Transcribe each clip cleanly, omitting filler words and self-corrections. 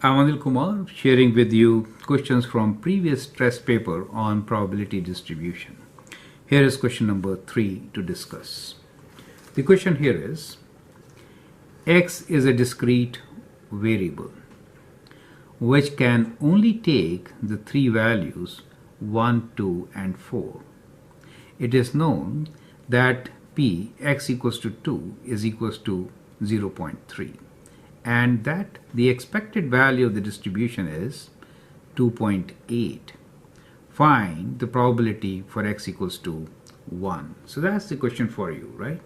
I'm Anil Kumar, sharing with you questions from previous test paper on probability distribution. Here is question number 3 to discuss. The question here is, x is a discrete variable which can only take the three values 1, 2 and 4. It is known that p x equals to 2 is equals to 0.3 and that the expected value of the distribution is 2.8. Find the probability for x equals to 1. So that's the question for you, right?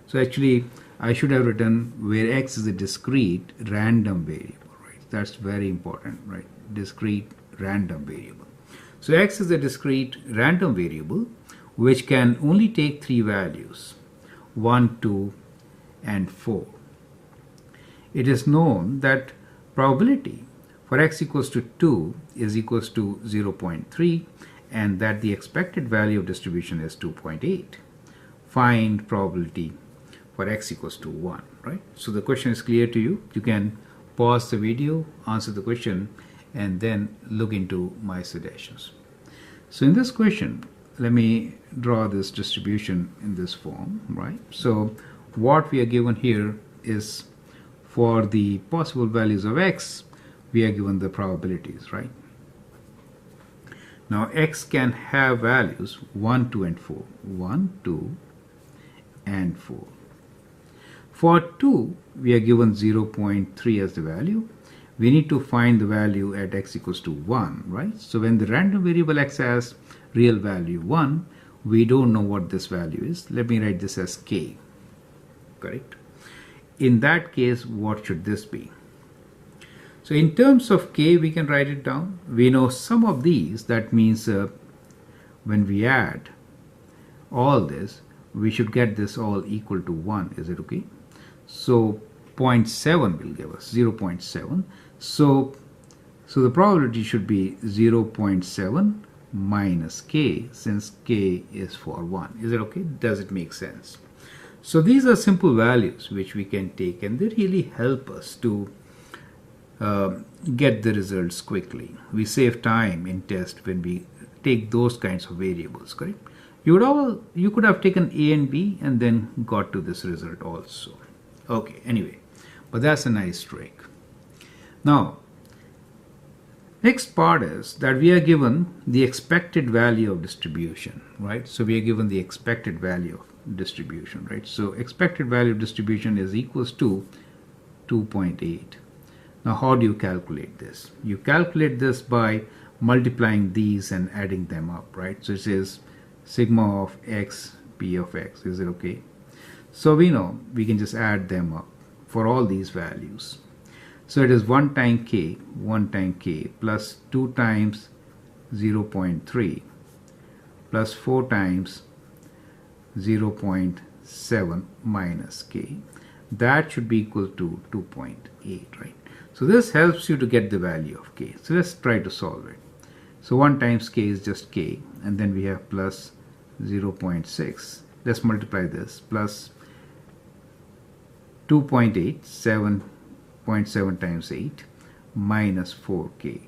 So actually I should have written where x is a discrete random variable, right? That's very important, right? Discrete random variable. So x is a discrete random variable which can only take three values, 1, 2 and 4. It is known that probability for x equals to 2 is equals to 0.3 and that the expected value of distribution is 2.8. Find probability for x equals to 1, right? So the question is clear to you. You can pause the video, answer the question, and then look into my suggestions. So in this question, let me draw this distribution in this form, right? So what we are given here is for the possible values of x, we are given the probabilities, right? Now x can have values 1, 2 and 4. 1, 2 and 4. For 2, we are given 0.3 as the value. We need to find the value at x equals to 1, right? So when the random variable x has real value 1, we don't know what this value is. Let me write this as k, correct? In that case, what should this be? So in terms of k, we can write it down. We know some of these, that means when we add all this, we should get this all equal to 1. Is it okay? So 0.7 will give us 0.7. So the probability should be 0.7 minus k, since k is for 1. Is it okay? Does it make sense? So these are simple values which we can take, and they really help us to get the results quickly. We save time in test when we take those kinds of variables, correct? You could have taken a and b and then got to this result also. Okay, anyway, but that's a nice trick. Now, next part is that we are given the expected value of distribution, right? So we are given the expected value of distribution, right? So expected value of distribution is equals to 2.8. Now how do you calculate this? You calculate this by multiplying these and adding them up, right? So it says sigma of x, p of x. Is it okay? So we know we can just add them up for all these values. So it is 1 time k plus 2 times 0.3 plus 4 times 0.7 minus k. That should be equal to 2.8, right? So this helps you to get the value of k. So let's try to solve it. So 1 times k is just k, and then we have plus 0.6. Let's multiply this, plus 2.8, 7.7 times 8 minus 4k,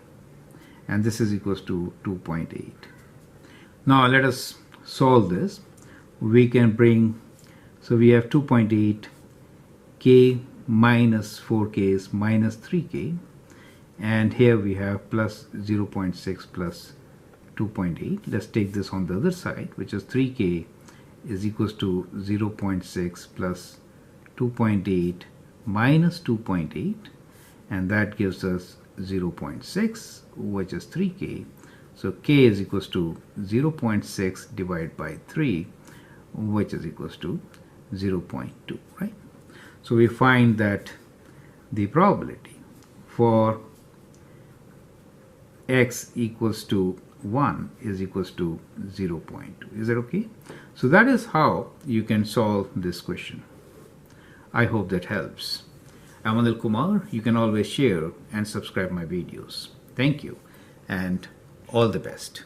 and this is equals to 2.8. Now let us solve this. We can bring, so we have 2.8, k minus 4k is minus 3k, and here we have plus 0.6 plus 2.8. Let's take this on the other side, which is 3k is equals to 0.6 plus 2.8 minus 2.8, and that gives us 0.6, which is 3k. So k is equals to 0.6 divided by 3, which is equals to 0.2, right? So we find that the probability for x equals to 1 is equals to 0.2. Is that okay? So that is how you can solve this question. I hope that helps. I'm Anil Kumar. You can always share and subscribe my videos. Thank you and all the best.